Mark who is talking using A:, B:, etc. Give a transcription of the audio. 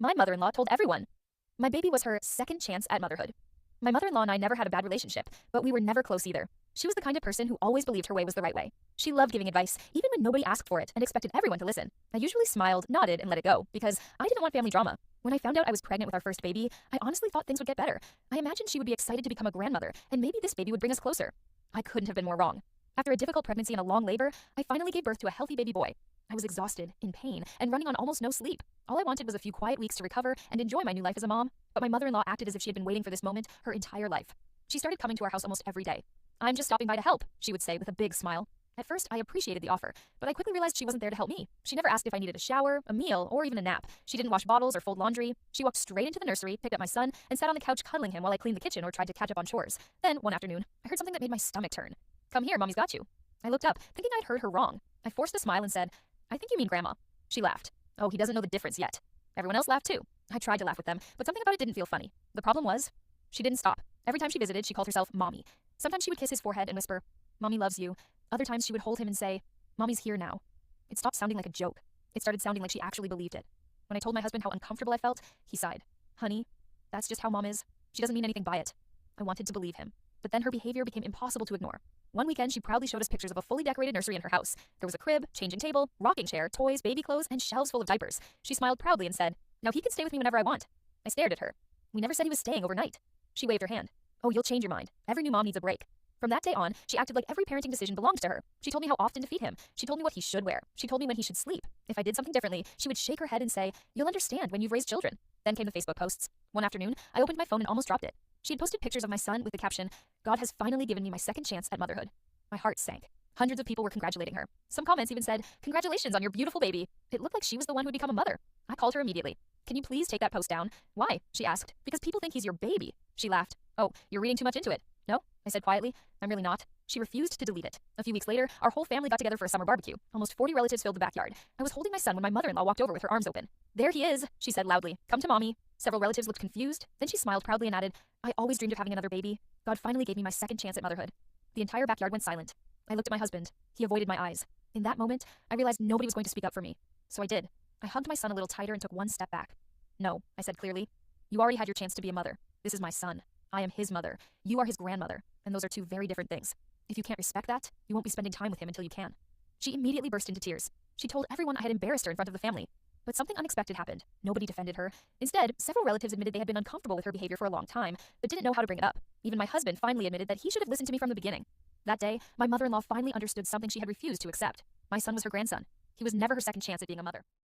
A: My mother-in-law told everyone. My baby was her second chance at motherhood. My mother-in-law and I never had a bad relationship, but we were never close either. She was the kind of person who always believed her way was the right way. She loved giving advice, even when nobody asked for it, and expected everyone to listen. I usually smiled, nodded, and let it go, because I didn't want family drama. When I found out I was pregnant with our first baby, I honestly thought things would get better. I imagined she would be excited to become a grandmother, and maybe this baby would bring us closer. I couldn't have been more wrong. After a difficult pregnancy and a long labor, I finally gave birth to a healthy baby boy. I was exhausted, in pain, and running on almost no sleep. All I wanted was a few quiet weeks to recover and enjoy my new life as a mom, but my mother-in-law acted as if she had been waiting for this moment her entire life. She started coming to our house almost every day. "I'm just stopping by to help," she would say with a big smile. At first, I appreciated the offer, but I quickly realized she wasn't there to help me. She never asked if I needed a shower, a meal, or even a nap. She didn't wash bottles or fold laundry. She walked straight into the nursery, picked up my son, and sat on the couch cuddling him while I cleaned the kitchen or tried to catch up on chores. Then, one afternoon, I heard something that made my stomach turn. "Come here, Mommy's got you." I looked up, thinking I'd heard her wrong. I forced a smile and said, "I think you mean Grandma." She laughed. "Oh, he doesn't know the difference yet." Everyone else laughed too. I tried to laugh with them, but something about it didn't feel funny. The problem was, she didn't stop. Every time she visited, she called herself Mommy. Sometimes she would kiss his forehead and whisper, "Mommy loves you." Other times she would hold him and say, "Mommy's here now." It stopped sounding like a joke. It started sounding like she actually believed it. When I told my husband how uncomfortable I felt, he sighed. "Honey, that's just how Mom is. She doesn't mean anything by it." I wanted to believe him. But then her behavior became impossible to ignore. One weekend, she proudly showed us pictures of a fully decorated nursery in her house. There was a crib, changing table, rocking chair, toys, baby clothes, and shelves full of diapers. She smiled proudly and said, "Now he can stay with me whenever I want." I stared at her. "We never said he was staying overnight." She waved her hand. "Oh, you'll change your mind. Every new mom needs a break." From that day on, she acted like every parenting decision belonged to her. She told me how often to feed him. She told me what he should wear. She told me when he should sleep. If I did something differently, she would shake her head and say, "You'll understand when you've raised children." Then came the Facebook posts. One afternoon, I opened my phone and almost dropped it. She had posted pictures of my son with the caption, "God has finally given me my second chance at motherhood." My heart sank. Hundreds of people were congratulating her. Some comments even said, "Congratulations on your beautiful baby." It looked like she was the one who had become a mother. I called her immediately. "Can you please take that post down?" "Why?" she asked. "Because people think he's your baby." She laughed. "Oh, you're reading too much into it." "No," I said quietly. "I'm really not." She refused to delete it. A few weeks later, our whole family got together for a summer barbecue. Almost 40 relatives filled the backyard. I was holding my son when my mother-in-law walked over with her arms open. "There he is," she said loudly. "Come to Mommy." Several relatives looked confused. Then she smiled proudly and added, "I always dreamed of having another baby. God finally gave me my second chance at motherhood." The entire backyard went silent. I looked at my husband. He avoided my eyes. In that moment, I realized nobody was going to speak up for me. So I did. I hugged my son a little tighter and took one step back. "No," I said clearly. "You already had your chance to be a mother. This is my son. I am his mother. You are his grandmother. And those are two very different things. If you can't respect that, you won't be spending time with him until you can." She immediately burst into tears. She told everyone I had embarrassed her in front of the family. But something unexpected happened. Nobody defended her. Instead, several relatives admitted they had been uncomfortable with her behavior for a long time, but didn't know how to bring it up. Even my husband finally admitted that he should have listened to me from the beginning. That day, my mother-in-law finally understood something she had refused to accept. My son was her grandson. He was never her second chance at being a mother.